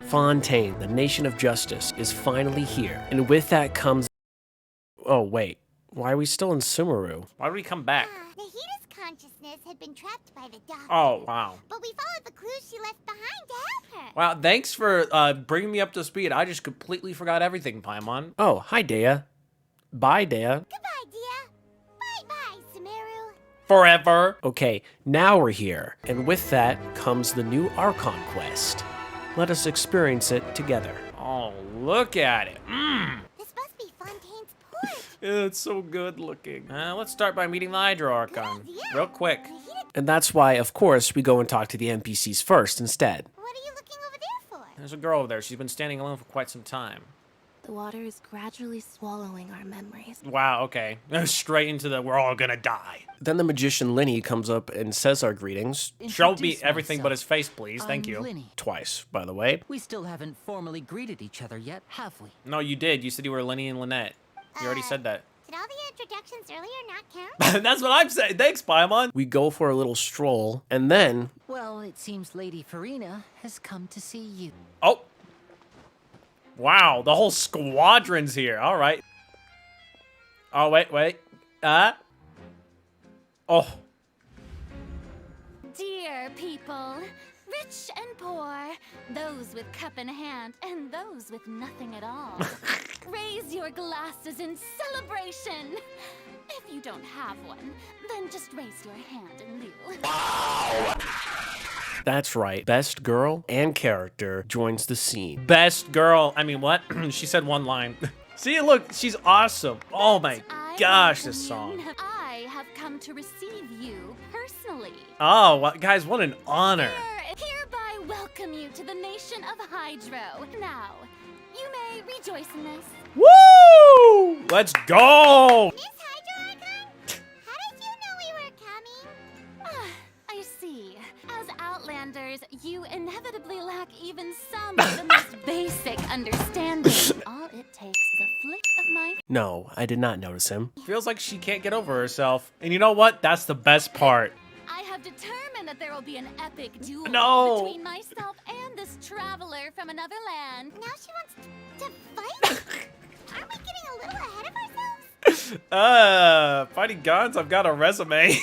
Fontaine, the nation of justice, is finally here. And with that comes... Oh, wait. Why are we still in Sumeru? Why did we come back? Nahita's consciousness had been trapped by the doctor. Oh, wow. But we followed the clues she left behind to help her. Wow, thanks for bringing me up to speed. I just completely forgot everything, Paimon. Oh, hi, Dea. Bye, Dea. Goodbye, dear. Bye-bye, Sumeru. Forever. Okay, now we're here. And with that comes the new Archon quest. Let us experience it together. Oh, look at it. This must be Fontaine's port. It's so good looking. Let's start by meeting the Hydro Archon. Good idea. Real quick. Nahita, And that's why, of course, we go and talk to the NPCs first instead. what are you looking over there for? There's a girl over there. She's been standing alone for quite some time. The water is gradually swallowing our memories. Wow, okay. Straight into the we're all gonna die. Then the magician Lenny comes up and says our greetings. Show me everything but his face, please. Thank you. Lenny. Twice, by the way. We still haven't formally greeted each other yet, have we? No, you did. You said you were Lenny and Lynette. You already said that. Did all the introductions earlier not count? That's what I'm saying. Thanks, Paimon. We go for a little stroll, and then... Well, it seems Lady Farina has come to see you. Oh! Wow, the whole squadron's here. All right. Oh, wait. Oh. Dear people, rich and poor, those with cup in hand and those with nothing at all, raise your glasses in celebration. If you don't have one, then just raise your hand in lieu. That's right. Best girl and character joins the scene. Best girl. I mean, what? She said one line. See, look, she's awesome. Oh my gosh, this song. I have come to receive you personally. Oh, guys, what an honor. Hereby welcome you to the nation of Hydro. Now, you may rejoice in this. Woo! Let's go! Miss Hydro Archon? How did you know we were coming? I see. As Outlanders, you inevitably lack even some of the most basic understanding. All it takes is a flick of my... No, I did not notice him. Feels like she can't get over herself. And you know what? That's the best part. I have determined that there will be an epic duel between myself and this traveler from another land. Now she wants to fight? Aren't we getting a little ahead of ourselves? Fighting gods, I've got a resume.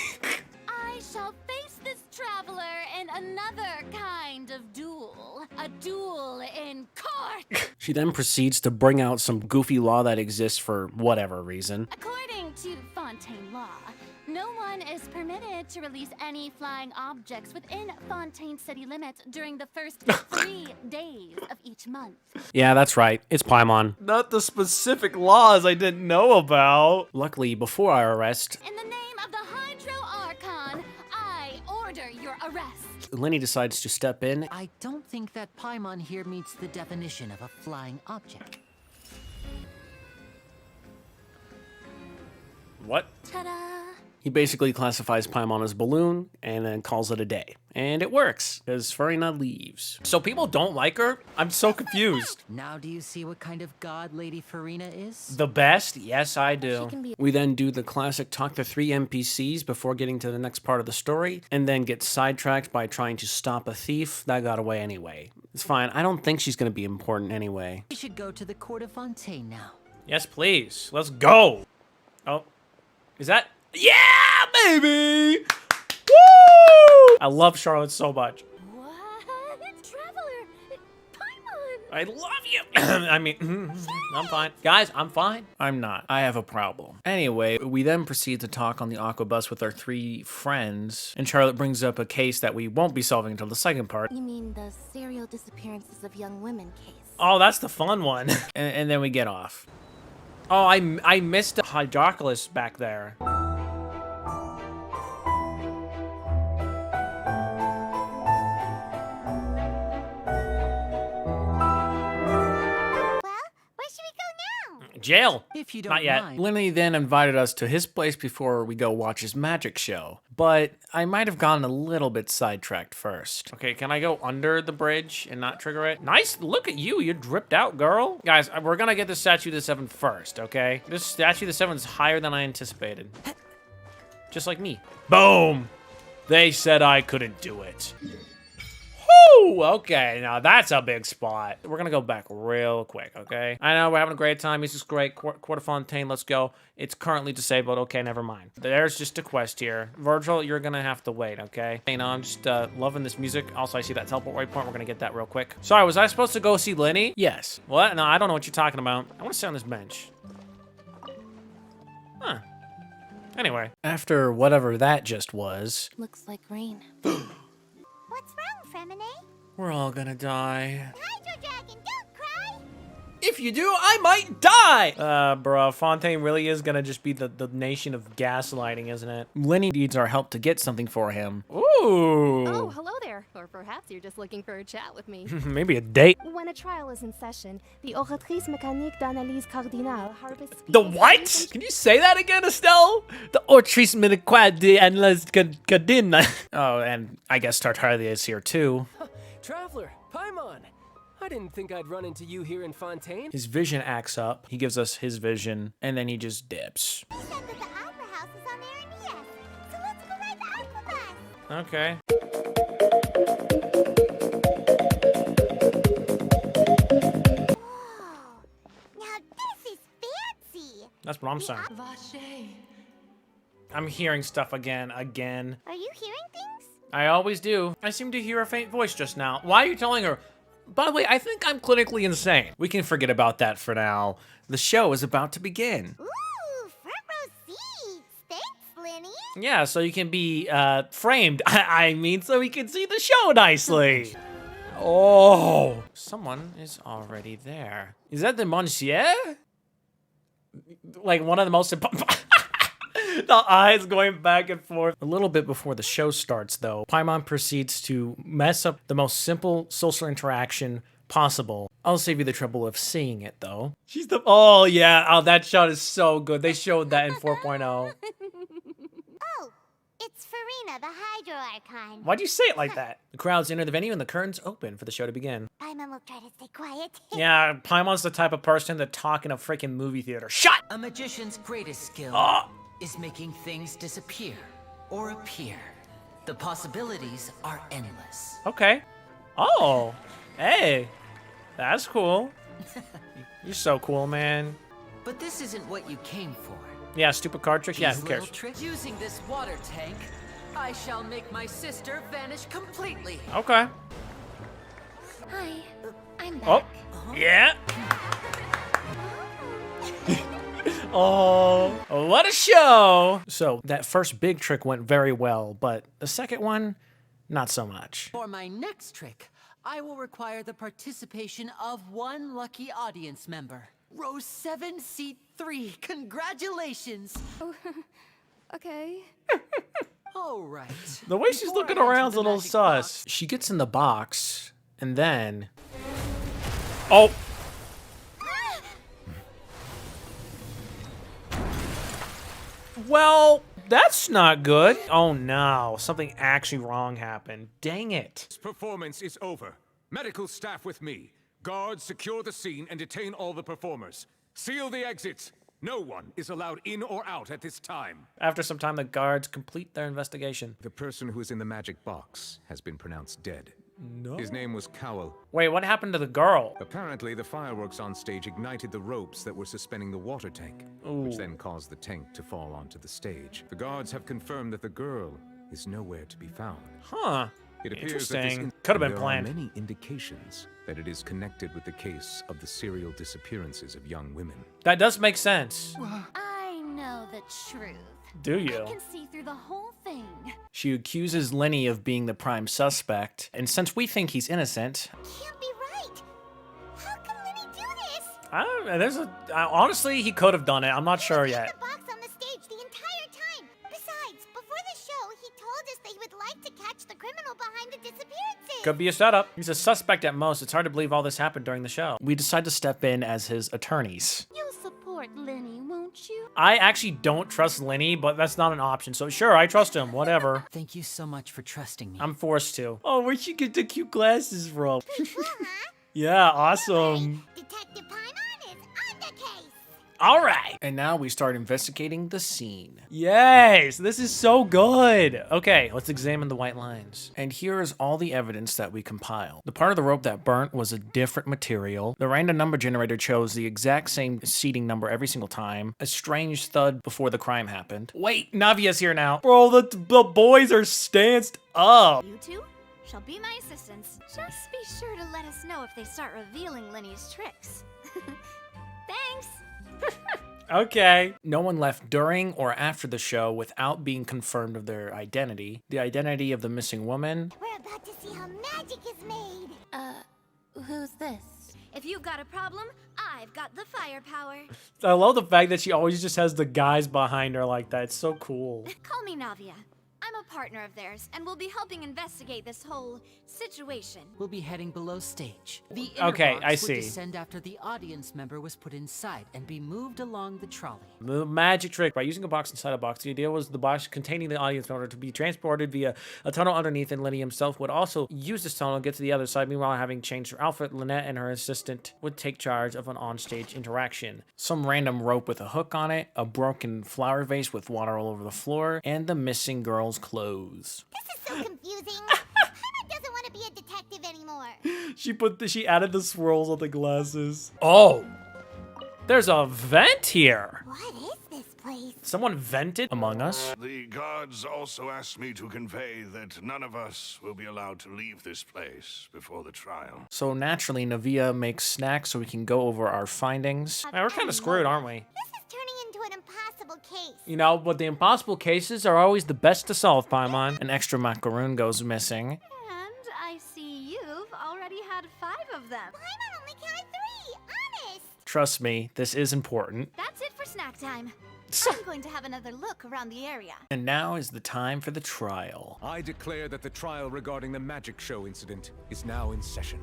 I shall face this traveler in another kind of duel. A duel in court. She then proceeds to bring out some goofy law that exists for whatever reason. According to Fontaine law, no one is permitted to release any flying objects within Fontaine city limits during the first 3 days of each month. Yeah, that's right. It's Paimon. Not the specific laws I didn't know about. Luckily, before our arrest, In the name of the Hydro Archon, I order your arrest. Lenny decides to step in. I don't think that Paimon here meets the definition of a flying object. What? Ta-da! He basically classifies Paimon as balloon and then calls it a day. And it works, because Farina leaves. So people don't like her? I'm so confused. Now do you see what kind of god Lady Farina is? The best? Yes, I do. She can be- We then do the classic talk to 3 NPCs before getting to the next part of the story, and then get sidetracked by trying to stop a thief that got away anyway. It's fine. I don't think she's going to be important anyway. We should go to the court of Fontaine now. Yes, please. Let's go. Oh, is that? Yeah, baby! Woo! I love Charlotte so much. What? Traveler! Paimon! I love you. I mean, I'm fine. Guys, I'm fine. I'm not. I have a problem. Anyway, we then proceed to talk on the aqua bus with our 3 friends, and Charlotte brings up a case that we won't be solving until the second part. You mean the serial disappearances of young women case? Oh, that's the fun one. and then we get off. Oh, I missed the Hydroculus back there. Where should we go now? Jail. If you don't Not yet. mind. Lenny then invited us to his place before we go watch his magic show. But I might have gotten a little bit sidetracked first. Okay, can I go under the bridge and not trigger it? Nice, look at you, you're dripped out, girl. Guys, we're gonna get the Statue of the Seven first, okay? This Statue of the Seven is higher than I anticipated. Just like me. Boom! They said I couldn't do it. Woo! Okay, now that's a big spot. We're gonna go back real quick, okay? I know we're having a great time. This is great. Quarter Fontaine, let's go. It's currently disabled. Okay, never mind. There's just a quest here. Virgil, you're gonna have to wait, okay? You know, I'm just loving this music. Also, I see that teleport waypoint. We're gonna get that real quick. Sorry, was I supposed to go see Lenny? Yes. What? No, I don't know what you're talking about. I want to sit on this bench. Huh. Anyway, after whatever that just was, Looks like rain. What's wrong, Fremine? we're all gonna die. Hydro Dragon, don't cry! If you do, I might die! Bro, Fontaine really is gonna just be the nation of gaslighting, isn't it? Lenny needs our help to get something for him. Ooh! Oh, hello there. Or perhaps you're just looking for a chat with me. Maybe a date. When a trial is in session, the oratrice mécanique d'analyse cardinale harvests... The what? Can you say that again, Estelle? The Ortrice Miniquad de Anlas Cadina. Oh, and I guess Tartaglia is here too. Traveler, Paimon! I didn't think I'd run into you here in Fontaine. His vision acts up. He gives us his vision, and then he just dips. He said that the Opera House is on Aranea, so let's go ride the Aqua Bus! Okay. Whoa! Now this is fancy! That's what I'm saying. I'm hearing stuff again. Are you hearing things? I always do. I seem to hear a faint voice just now. Why are you telling her? By the way, I think I'm clinically insane. We can forget about that for now. The show is about to begin. Ooh, front row seats! Thanks, Lenny! Yeah, so you can be framed. I mean, so we can see the show nicely. Oh, someone is already there. Is that the Monsieur? Like one of the most important. The eyes going back and forth. A little bit before the show starts, though, Paimon proceeds to mess up the most simple social interaction possible. I'll save you the trouble of seeing it, though. She's the... Oh, yeah. Oh, that shot is so good. They showed that in 4.0. Oh, it's Farina, the Hydro Archon. Why'd you say it like that? The crowds enter the venue and the curtains open for the show to begin. Paimon will try to stay quiet. Yeah, Paimon's the type of person to talk in a freaking movie theater. Shut! A magician's greatest skill is making things disappear or appear. The possibilities are endless. Okay. Oh, hey, that's cool. You're so cool, man. But this isn't what you came for. Yeah, stupid card trick. Yeah, These who little cares? tricks. Using this water tank, I shall make my sister vanish completely. Okay. Hi, I'm back. Oh, yeah. Oh, what a show! So that first big trick went very well, but the second one, not so much. For my next trick, I will require the participation of one lucky audience member. Row 7, seat 3. Congratulations! Okay. All right. The way she's Before looking I enter around is a the little magic sus. box- She gets in the box, and then... Oh! Well, that's not good. Oh no, something actually wrong happened. Dang it. This performance is over. Medical staff with me. Guards, secure the scene and detain all the performers. Seal the exits. No one is allowed in or out at this time. After some time, the guards complete their investigation. The person who is in the magic box has been pronounced dead. No. His name was Cowell. Wait, what happened to the girl? Apparently, the fireworks on stage ignited the ropes that were suspending the water tank, which then caused the tank to fall onto the stage. The guards have confirmed that the girl is nowhere to be found. Huh. It appears that Interesting. Could have been there planned. are many indications that it is connected with the case of the serial disappearances of young women. That does make sense. I know the truth. Do I you? can see through the whole thing. She accuses Lenny of being the prime suspect, and since we think he's innocent, Can't be right! How can Lenny do this? honestly, he could have done it. I'm not sure He yet. had the box on the stage the entire time. Besides, before the show, he told us that he would like to catch the criminal behind the disappearances. Could be a setup. He's a suspect at most. It's hard to believe all this happened during the show. We decide to step in as his attorneys. You'll support Lenny, won't you? I actually don't trust Lenny, but that's not an option. So sure, I trust him. Whatever. Thank you so much for trusting me. I'm forced to. Oh, where'd she get the cute glasses from? Pretty cool, huh? Yeah, awesome. Detective Paimon is on the case. All right. And now we start investigating the scene. Yes, this is so good. Okay, let's examine the white lines. And here is all the evidence that we compiled. The part of the rope that burnt was a different material. The random number generator chose the exact same seating number every single time. A strange thud before the crime happened. Wait, Navia's here now. Bro, the boys are stanced up. You two shall be my assistants. Just be sure to let us know if they start revealing Lenny's tricks. Thanks! Okay. No one left during or after the show without being confirmed of their identity. The identity of the missing woman. We're about to see how magic is made. Who's this? If you've got a problem, I've got the firepower. I love the fact that she always just has the guys behind her like that. It's so cool. Call me Navia. I'm a partner of theirs, and we'll be helping investigate this whole situation. We'll be heading below stage. The inner Okay, box I would see. descend after the audience member was put inside and be moved along the trolley. The magic trick. By using a box inside a box, the idea was the box containing the audience member to be transported via a tunnel underneath, and Lenny himself would also use this tunnel to get to the other side. Meanwhile, having changed her outfit, Lynette and her assistant would take charge of an onstage interaction. Some random rope with a hook on it, a broken flower vase with water all over the floor, and the missing girl's clothes. This is so confusing. Paimon doesn't want to be a detective anymore. She added the swirls on the glasses. Oh, there's a vent here. What is this place? Someone vented among us. The guards also asked me to convey that none of us will be allowed to leave this place before the trial. So naturally, Navia makes snacks so we can go over our findings. Man, we're kind of screwed, aren't we? This is turning into an impossible case. You know, but the impossible cases are always the best to solve, Paimon. An extra macaroon goes missing. And I see you've already had 5 of them. Paimon only counted 3. Honest. Trust me, this is important. That's it for snack time. I'm going to have another look around the area. And now is the time for the trial. I declare that the trial regarding the magic show incident is now in session.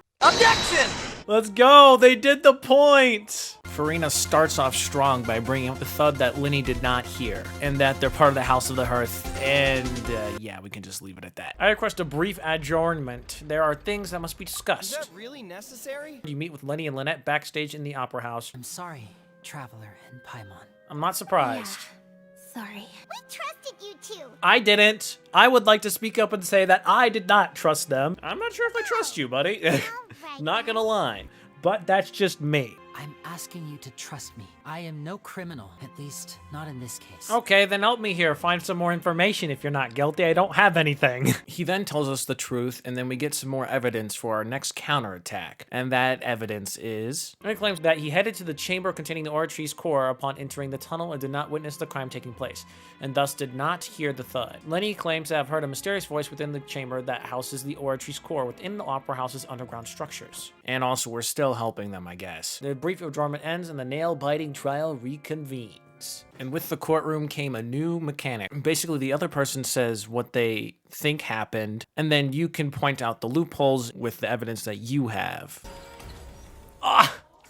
Let's go! They did the point! Farina starts off strong by bringing up the thud that Lenny did not hear, and that they're part of the House of the Hearth, and yeah, we can just leave it at that. I request a brief adjournment. There are things that must be discussed. Is that really necessary? You meet with Lenny and Lynette backstage in the Opera House. I'm sorry, Traveler and Paimon. I'm not surprised. Sorry. We trusted you two. I didn't. I would like to speak up and say that I did not trust them. I'm not sure if I trust you, buddy. All right. Not gonna lie. But that's just me. I'm asking you to trust me. I am no criminal, at least not in this case. Okay, then help me here. Find some more information if you're not guilty. I don't have anything. He then tells us the truth, and then we get some more evidence for our next counterattack. And that evidence is... He claims that he headed to the chamber containing the Oratrice's core upon entering the tunnel and did not witness the crime taking place, and thus did not hear the thud. Lenny claims to have heard a mysterious voice within the chamber that houses the Oratrice's core within the Opera House's underground structures. And also, we're still helping them, I guess. The brief adjournment ends and the nail-biting trial reconvenes. And with the courtroom came a new mechanic. Basically, the other person says what they think happened, and then you can point out the loopholes with the evidence that you have.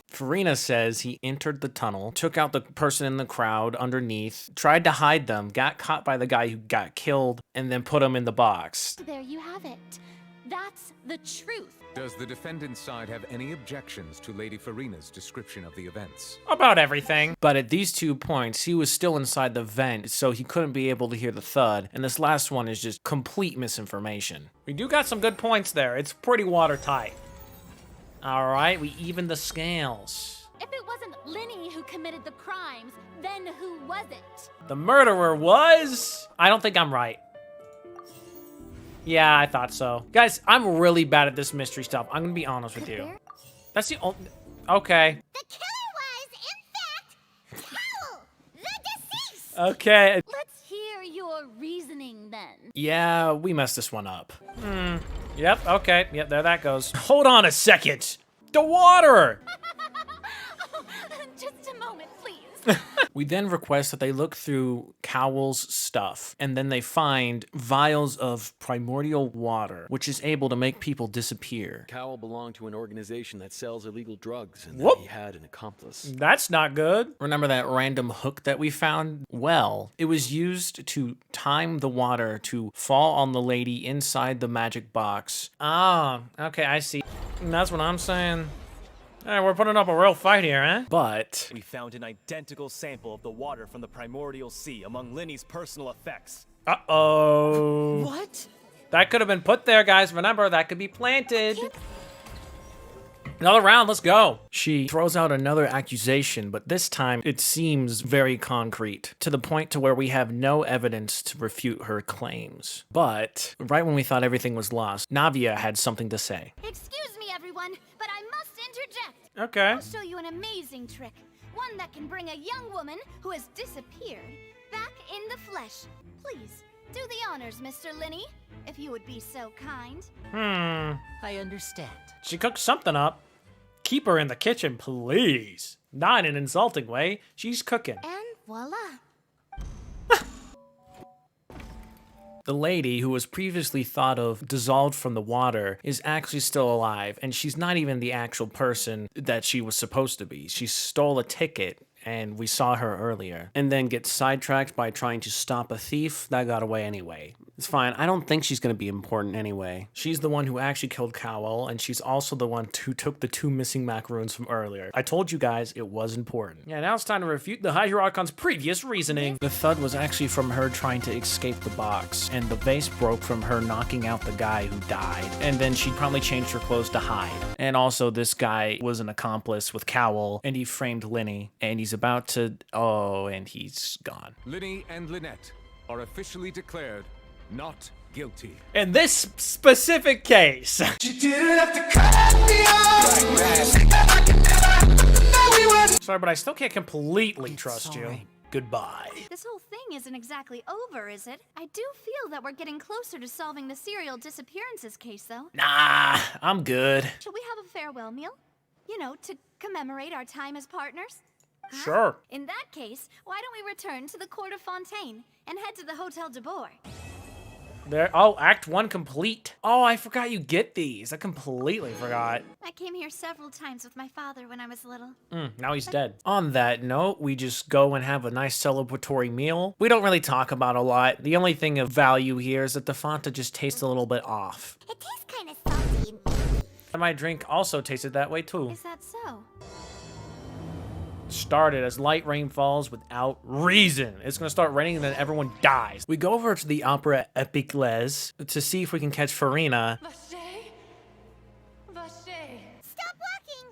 Farina says he entered the tunnel, took out the person in the crowd underneath, tried to hide them, got caught by the guy who got killed, and then put him in the box. There you have it. That's the truth. Does the defendant's side have any objections to Lady Farina's description of the events? About everything. But at these 2 points, he was still inside the vent, so he couldn't be able to hear the thud. And this last one is just complete misinformation. We do got some good points there. It's pretty watertight. All right, we evened the scales. If it wasn't Lenny who committed the crimes, then who was it? The murderer was... I don't think I'm right. Yeah, I thought so. Guys, I'm really bad at this mystery stuff. I'm gonna be honest with you. That's the only... Okay. The killer was, in fact, Towel, the deceased. Okay. Let's hear your reasoning then. Yeah, we messed this one up. Yep, okay. Yep, there that goes. Hold on a second. The water! Just a moment, please. We then request that they look through Cowell's stuff, and then they find vials of primordial water, which is able to make people disappear. Cowell belonged to an organization that sells illegal drugs, and Whoop. that he had an accomplice. That's not good. Remember that random hook that we found? Well, it was used to time the water to fall on the lady inside the magic box. Ah, okay, I see. And that's what I'm saying. Hey, we're putting up a real fight here, huh? But We found an identical sample of the water from the primordial sea among Lenny's personal effects. uh-oh. What? That could have been put there, guys. Remember, that could be planted. Another round, let's go. She throws out another accusation, but this time it seems very concrete, to the point to where we have no evidence to refute her claims. But right when we thought everything was lost, Navia had something to say. Excuse me, everyone, but I must interject. Okay. I'll show you an amazing trick. One that can bring a young woman who has disappeared back in the flesh. Please, do the honors, Mr. Lenny, if you would be so kind. I understand. She cooked something up. Keep her in the kitchen, please. Not in an insulting way. She's cooking. And voila. The lady who was previously thought of dissolved from the water is actually still alive, and she's not even the actual person that she was supposed to be. She stole a ticket, and we saw her earlier, and then gets sidetracked by trying to stop a thief that got away anyway. It's fine. I don't think she's going to be important anyway. She's the one who actually killed Cowell, and she's also the one who took the 2 missing macaroons from earlier. I told you guys it was important. Yeah, now it's time to refute the Hydrocon's previous reasoning. The thud was actually from her trying to escape the box, and the vase broke from her knocking out the guy who died, and then she probably changed her clothes to hide. And also, this guy was an accomplice with Cowell, and he framed Lenny, and he's about to... oh, and he's gone. Lenny and Lynette are officially declared not guilty. In this specific case. Sorry, but I still can't completely trust you. Goodbye. This whole thing isn't exactly over, is it? I do feel that we're getting closer to solving the serial disappearances case, though. Nah, I'm good. Should we have a farewell meal? You know, to commemorate our time as partners? Sure. In that case, why don't we return to the court of Fontaine and head to the Hotel de Boer? There. Oh, Act 1 complete. Oh, I forgot you get these. I completely forgot. I came here several times with my father when I was little. Now he's dead. On that note, we just go and have a nice celebratory meal. We don't really talk about a lot. The only thing of value here is that the Fanta just tastes a little bit off. It tastes kind of salty. And my drink also tasted that way too. Is that so? Started as light rain falls without reason. It's gonna start raining and then everyone dies. We go over to the Opera Epicles to see if we can catch Farina. Stop walking!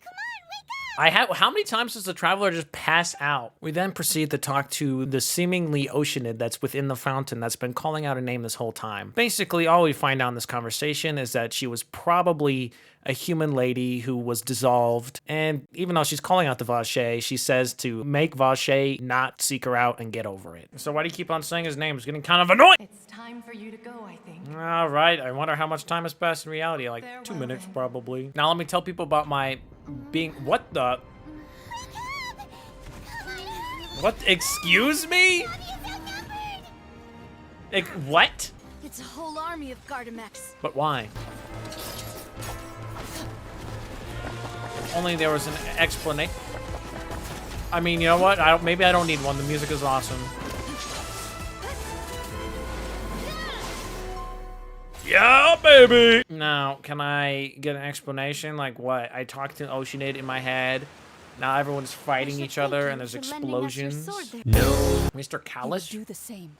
Come on, wake up! How many times does the traveler just pass out? We then proceed to talk to the seemingly Oceanid that's within the fountain that's been calling out a name this whole time. Basically, all we find out in this conversation is that she was probably a human lady who was dissolved, and even though she's calling out the Vache, she says to make Vache not seek her out and get over it. So why do you keep on saying his name? It's getting kind of annoying! It's time for you to go, I think. Alright, I wonder how much time has passed in reality. Like 2 minutes, probably. Now let me tell people about my being... What the... What? Excuse me? What? It's a whole army of Gardamex. But why? Only there was an explanation. I mean, you know what? Maybe I don't need one. The music is awesome. Yeah, baby! Now, can I get an explanation? Like what? I talked to Oceanid in my head. Now everyone's fighting each other and there's explosions. No. Mr. Callus? Do the same.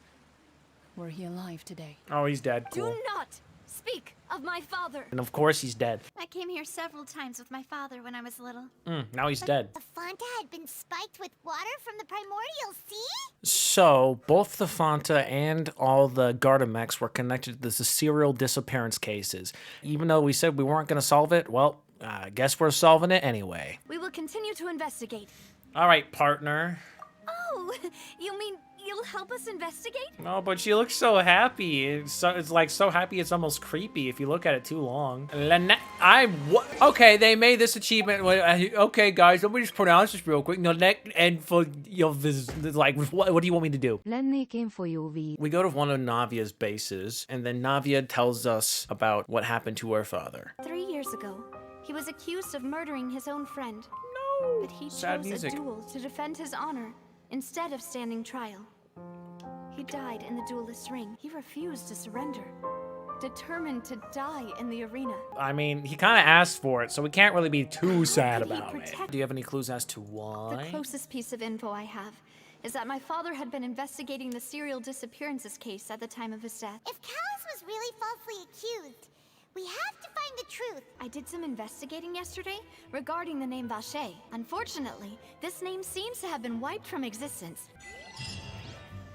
Were he alive today? Oh, he's dead. Cool. Do not speak of my father. And of course he's dead. I came here several times with my father when I was little. Now he's dead. The Fanta had been spiked with water from the primordial sea? So, both the Fanta and all the Gardamex were connected to the serial disappearance cases. Even though we said we weren't going to solve it, well, I guess we're solving it anyway. We will continue to investigate. All right, partner. Oh, you mean you'll help us investigate? No, but she looks so happy. It's like so happy it's almost creepy if you look at it too long. Okay, they made this achievement. Okay, guys, let me just pronounce this real quick. And for this, like, what do you want me to do? Lenny came for you, V. We go to one of Navia's bases, and then Navia tells us about what happened to her father. 3 years ago, he was accused of murdering his own friend. No. But he Sad chose music. a duel to defend his honor instead of standing trial. He died in the duelist's ring. He refused to surrender. determined to die in the arena. I mean, he kind of asked for it, so we can't really be too sad could he about it. protect- Do you have any clues as to The why? closest piece of info I have is that my father had been investigating the serial disappearances case at the time of his death. If Callus was really falsely accused, we have to find the truth. I did some investigating yesterday regarding the name Vache. Unfortunately, this name seems to have been wiped from existence.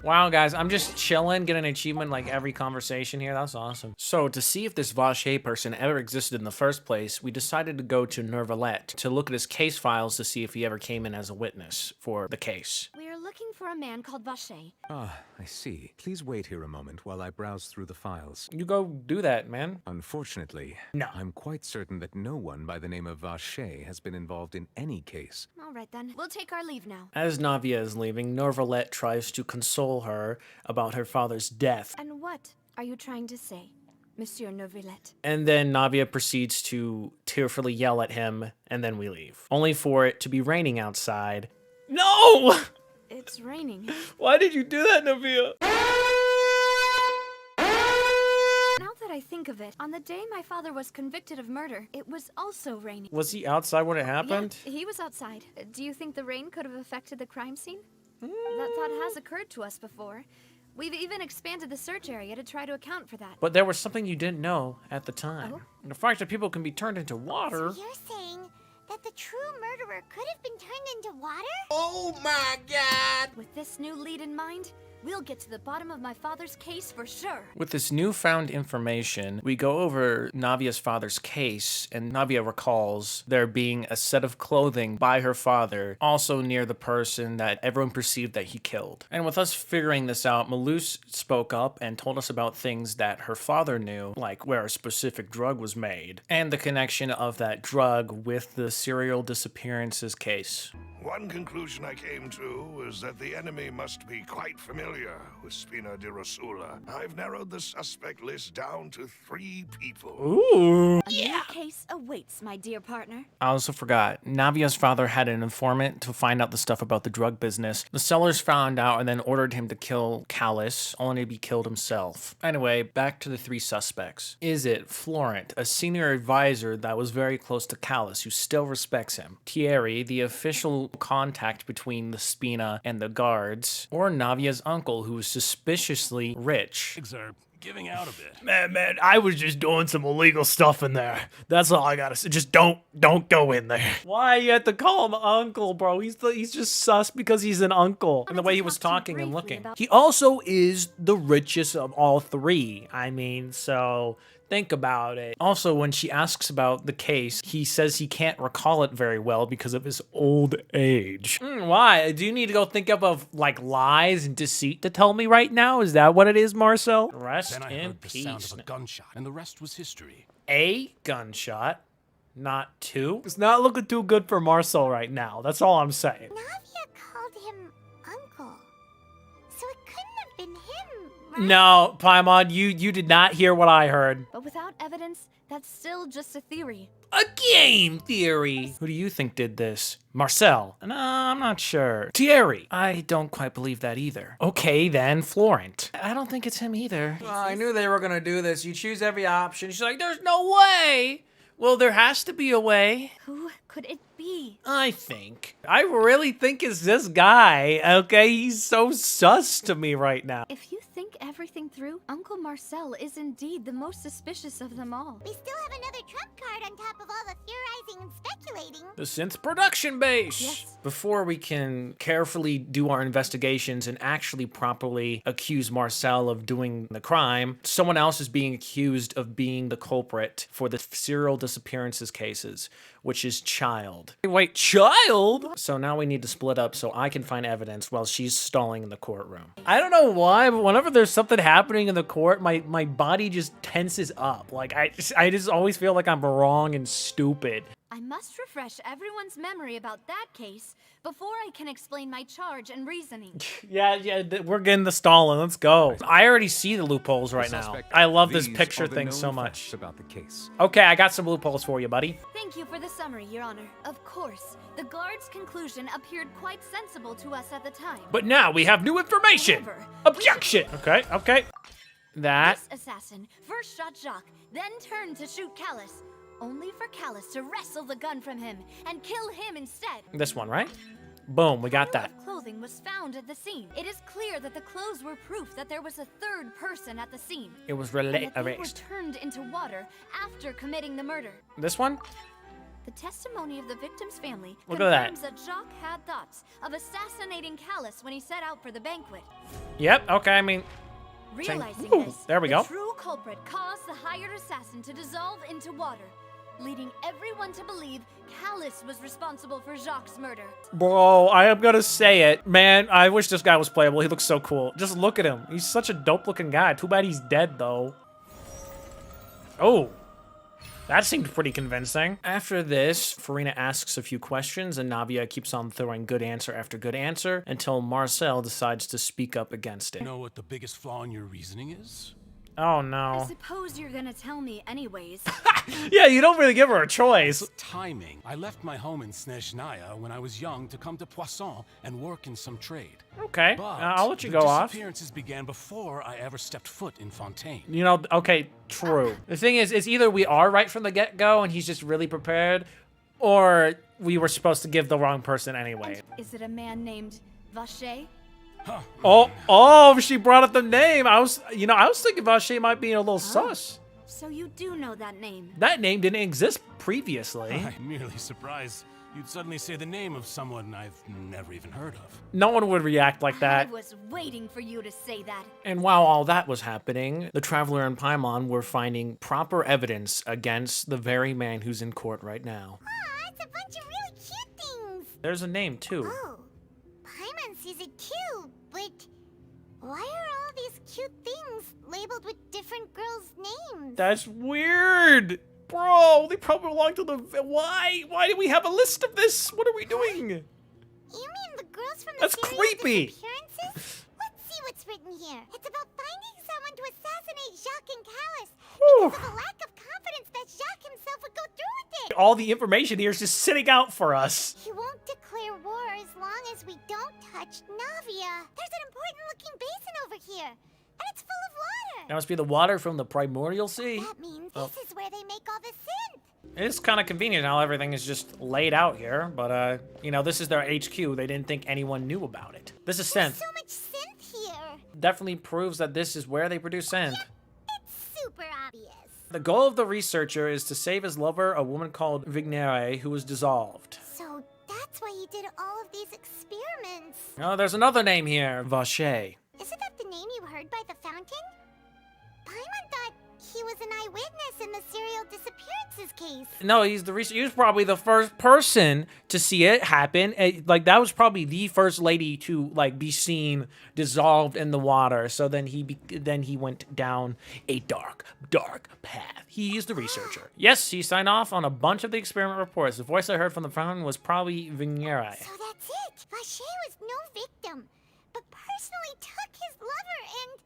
Wow, guys, I'm just chilling, getting an achievement like every conversation here. That's awesome. So, to see if this Vache person ever existed in the first place, we decided to go to Nervalet to look at his case files to see if he ever came in as a witness for the case. We are looking for a man called Vache. Ah, I see. Please wait here a moment while I browse through the files. You go do that, man. Unfortunately, No. I'm quite certain that no one by the name of Vache has been involved in any case. All right then, we'll take our leave now. As Navia is leaving, Nervalet tries to console her about her father's death. And what are you trying to say, Monsieur Nervalet? And then Navia proceeds to tearfully yell at him, and then we leave. Only for it to be raining outside. No! It's raining. Why did you do that, Navia? Now that I think of it, on the day my father was convicted of murder, it was also raining. Was he outside when it happened? Yeah, he was outside. Do you think the rain could have affected the crime scene? That thought has occurred to us before. We've even expanded the search area to try to account for that. But there was something you didn't know at the time. Oh? And the fact that people can be turned into water. So you're saying that the true murderer could have been turned into water? Oh my god! With this new lead in mind, we'll get to the bottom of my father's case for sure. With this newfound information, we go over Navia's father's case, and Navia recalls there being a set of clothing by her father, also near the person that everyone perceived that he killed. And with us figuring this out, Malus spoke up and told us about things that her father knew, like where a specific drug was made, and the connection of that drug with the serial disappearances case. One conclusion I came to was that the enemy must be quite familiar with Spina di Rosula. I've narrowed the suspect list down to 3 people. Ooh! A new case awaits, my dear partner. I also forgot, Navia's father had an informant to find out the stuff about the drug business. The sellers found out and then ordered him to kill Callus, only to be killed himself. Anyway, back to the 3 suspects. Is it Florent, a senior advisor that was very close to Callus, who still respects him? Thierry, the official contact between the Spina and the guards? Or Navia's uncle, who was suspiciously rich? Giving out a bit. Man, I was just doing some illegal stuff in there. That's all I gotta say. Just don't go in there. Why you have to call him uncle, bro? He's just sus because he's an uncle. And the way he was talking and looking. He also is the richest of all 3. I mean, so think about it. Also, when she asks about the case, he says he can't recall it very well because of his old age. Why? Do you need to go think up of like lies and deceit to tell me right now? Is that what it is, Marcel? Rest Then I in heard the peace. sound of a gunshot, and the rest was history. A gunshot, not 2. It's not looking too good for Marcel right now. That's all I'm saying. Navia called him uncle. So it couldn't have been him, right? No, Paimon, you did not hear what I heard. But without evidence, that's still just a theory. A game theory. Who do you think did this? Marcel? No, I'm not sure. Thierry? I don't quite believe that either. Okay, then Florent. I don't think it's him either. I knew they were gonna do this. You choose every option. She's like, there's no way. Well, there has to be a way. Who could it be? I really think it's this guy, okay? He's so sus to me right now. If you think everything through, Uncle Marcel is indeed the most suspicious of them all. We still have another trump card on top of all the theorizing and speculating. The synth production base. Yes. Before we can carefully do our investigations and actually properly accuse Marcel of doing the crime, someone else is being accused of being the culprit for the serial disappearances cases, which is Child. Wait, Child? So now we need to split up so I can find evidence while she's stalling in the courtroom. I don't know why, but whenever there's something happening in the court, my body just tenses up. Like, I just always feel like I'm wrong and stupid. I must refresh everyone's memory about that case before I can explain my charge and reasoning. Yeah, we're getting the stalling. Let's go. I already see the loopholes right now. I love this These picture are the thing known so facts much. about the case. Okay, I got some loopholes for you, buddy. Thank you for the summary, Your Honor. Of course, the guard's conclusion appeared quite sensible to us at the time. But now we have new information. However, Objection. Okay. That. This assassin first shot Jacques, then turned to shoot Callus, only for Callus to wrestle the gun from him and kill him instead. This one, right? Boom, we got that. Clothing was found at the scene. It is clear that the clothes were proof that there was a third person at the scene. It was and that they erased. were turned into water after committing the murder. This one? The testimony of the victim's family Look at that. confirms that Jacques had thoughts of assassinating Callus when he set out for the banquet. Yep, okay, I mean... Realizing Ooh, this, there we go. the true culprit caused the hired assassin to dissolve into water, leading everyone to believe Callus was responsible for Jacques' murder. Bro, I am gonna say it. Man, I wish this guy was playable. He looks so cool. Just look at him. He's such a dope-looking guy. Too bad he's dead, though. Oh. That seemed pretty convincing. After this, Farina asks a few questions, and Navia keeps on throwing good answer after good answer until Marcel decides to speak up against it. You know what the biggest flaw in your reasoning is? Oh, I no. suppose you're gonna tell me anyways. Yeah, you don't really give her a choice. Timing. I left my home in Snezhnaya when I was young to come to Poisson and work in some trade. Okay, But I'll let you the go off. disappearances began before I ever stepped foot in Fontaine. You know, okay, true. The thing is, it's either we are right from the get-go and he's just really prepared, or we were supposed to give the wrong person anyway. Is it a man named Vacher? Oh, she brought up the name. I was thinking Vacher might be a little sus. So you do know that name. That name didn't exist previously. I'm merely surprised you'd suddenly say the name of someone I've never even heard of. No one would react like that. I was waiting for you to say that. And while all that was happening, the Traveler and Paimon were finding proper evidence against the very man who's in court right now. Aw, it's a bunch of really cute things. There's a name, too. Oh, Paimon sees it too, but why are all these cute things labeled with different girls' names? That's weird. Bro, they probably belong to the... Why? Why do we have a list of this? What are we doing? You mean the girls from the That's serial creepy. disappearances? Let's see what's written here. It's about finding someone to assassinate Jacques and Callus Whew. because of a lack of confidence that Jacques himself would go through with it. All the information here is just sitting out for us. He won't declare war as long as we don't touch Navia. There's an important-looking basin over here, and it's full of water. That must be the water from the Primordial Sea. That means this is where they make all the synth. It's kind of convenient how everything is just laid out here, but, you know, this is their HQ. They didn't think anyone knew about it. This is synth. So much synth here. Definitely proves that this is where they produce synth. It's super obvious. The goal of the researcher is to save his lover, a woman called Vignere, who was dissolved. So that's why he did all of these experiments. Oh, there's another name here, Vacher. Isn't that the name you heard by the fountain? Paimon thought he was an eyewitness in the serial disappearances case. No, he's the researcher. He was probably the first person to see it happen. Like, that was probably the first lady to, like, be seen dissolved in the water. So then he went down a dark path. He is the researcher. Yes, he signed off on a bunch of the experiment reports. The voice I heard from the fountain was probably Vignere. So that's it. Vacher was no victim, but personally took his lover and...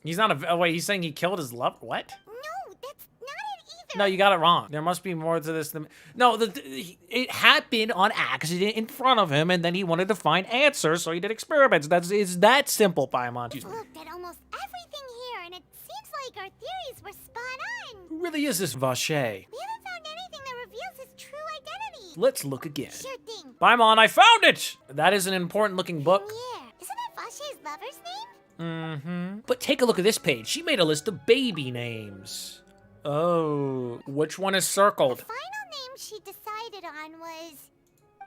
He's not a... wait, he's saying he killed his lover? What? No, that's not it either. No, you got it wrong. There must be more to this than... No, it happened on accident in front of him, and then he wanted to find answers, so he did experiments. It's that simple, Paimon. We've looked at almost everything here, and it seems like our theories were spot on. Who really is this Vacher? We haven't found anything that reveals his true identity. Let's look again. Sure thing. Paimon, I found it! That is an important looking book. Yeah, isn't that Vacher's lover's name? Mm-hmm. But take a look at this page. She made a list of baby names. Oh, which one is circled? The final name she decided on was...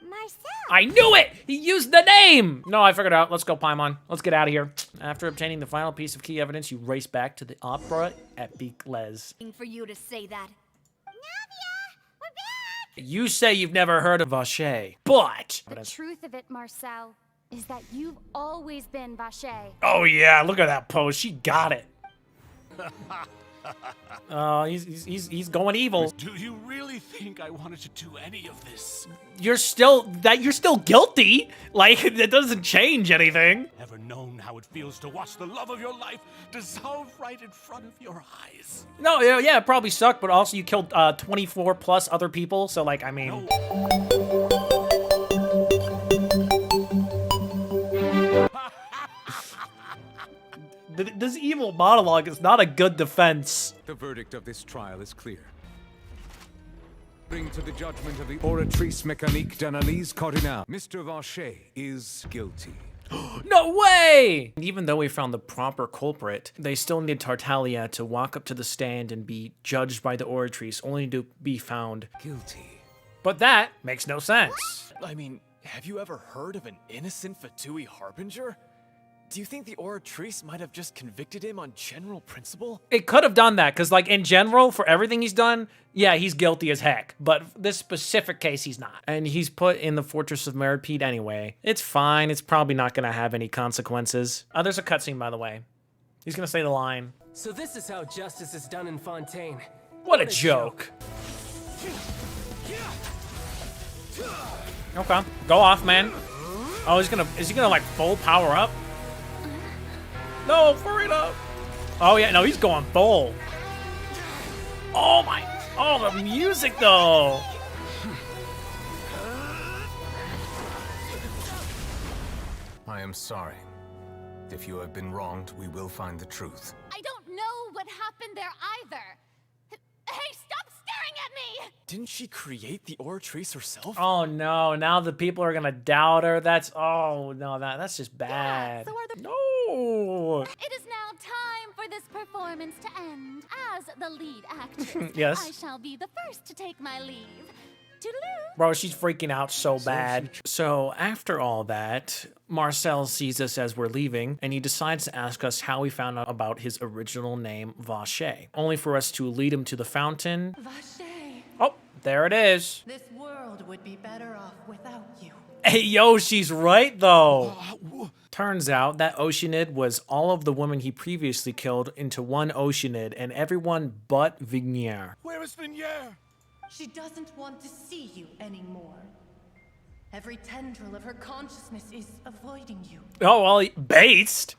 Marcel. I knew it! He used the name! No, I figured it out. Let's go, Paimon. Let's get out of here. After obtaining the final piece of key evidence, you race back to the Opera at Les. For you to say that. Navia, we're back! You say you've never heard of Vacher, but... The truth of it, Marcel, is that you've always been Vacher. Oh yeah, look at that pose. She got it. He's going evil. Do you really think I wanted to do any of this? You're still guilty. Like, that doesn't change anything. Ever known how it feels to watch the love of your life dissolve right in front of your eyes? No, yeah, it probably sucked, but also you killed 24 plus other people, so like, I mean... this evil monologue is not a good defense. The verdict of this trial is clear. Bring to the judgment of the Oratrice Mécanique d'Analyse Cardinal, Mr. Vacher is guilty. No way! Even though we found the proper culprit, they still need Tartaglia to walk up to the stand and be judged by the Oratrice, only to be found guilty. But that makes no sense. I mean, have you ever heard of an innocent Fatui Harbinger? Do you think the Oratrice might have just convicted him on general principle? It could have done that, because, like, in general, for everything he's done, yeah, he's guilty as heck. But this specific case, he's not. And he's put in the Fortress of Meripede anyway. It's fine. It's probably not going to have any consequences. Oh, there's a cutscene, by the way. He's going to say the line. So this is how justice is done in Fontaine. What a joke. Okay, go off, man. Oh, is he gonna like full power up? No, hurry up. Oh yeah, no, he's going full. Oh my, oh the music though. I am sorry. If you have been wronged, we will find the truth. I don't know what happened there either. Hey, stop staring at me! Didn't she create the Oratrice herself? Oh no, now the people are gonna doubt her. That's, oh no, that's just bad. Yeah, so are the... No. It is now time for this performance to end. As the lead actress, Yes. I shall be the first to take my leave. Toodaloo! Bro, she's freaking out so bad. So after all that, Marcel sees us as we're leaving, and he decides to ask us how we found out about his original name, Vacher, only for us to lead him to the fountain. Vacher, Oh, there it is. this world would be better off without you. Hey, yo, she's right, though. Turns out that Oceanid was all of the women he previously killed into one Oceanid, and everyone but Vignier. Where is Vignier? She doesn't want to see you anymore. Every tendril of her consciousness is avoiding you. Oh, well, based.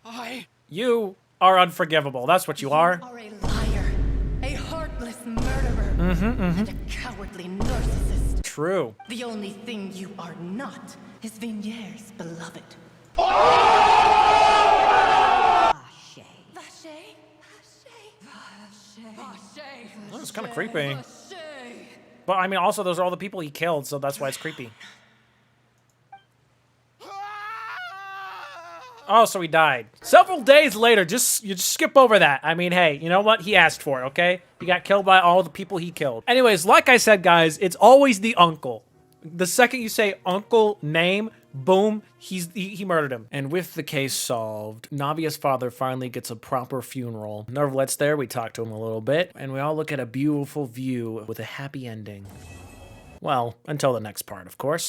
You are unforgivable. That's what you are. You are a liar, a heartless murderer, and a cowardly narcissist. True. The only thing you are not is Vignier's beloved. Oh, it's kind of creepy. But I mean, also, those are all the people he killed, so that's why it's creepy. Oh, so he died. Several days later, you just skip over that. I mean, hey, you know what? He asked for it, okay? He got killed by all the people he killed. Anyways, like I said, guys, it's always the uncle. The second you say uncle name, boom, he murdered him. And with the case solved, Navia's father finally gets a proper funeral. Nervlet's there, we talk to him a little bit, and we all look at a beautiful view with a happy ending. Well, until the next part, of course.